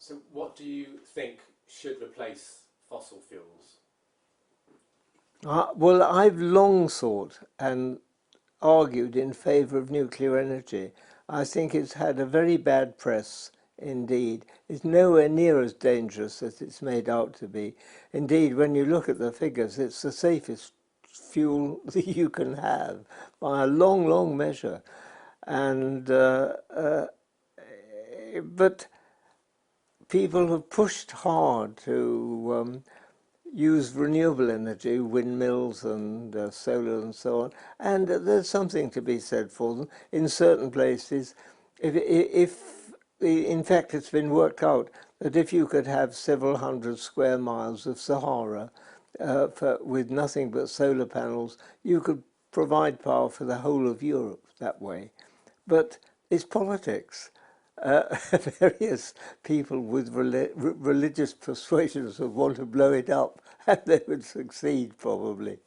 So what do you think should replace fossil fuels? Well, I've long thought and argued in favour of nuclear energy. I think it's had a very bad press indeed. It's nowhere near as dangerous as it's made out to be. Indeed, when you look at the figures, it's the safest fuel that you can have by a long, long measure. And but people have pushed hard to use renewable energy, windmills and solar and so on, and there's something to be said for them. In certain places, if in fact it's been worked out that if you could have several hundred square miles of Sahara with nothing but solar panels, you could provide power for the whole of Europe that way. But it's politics. Various people with religious persuasions would want to blow it up, and they would succeed probably.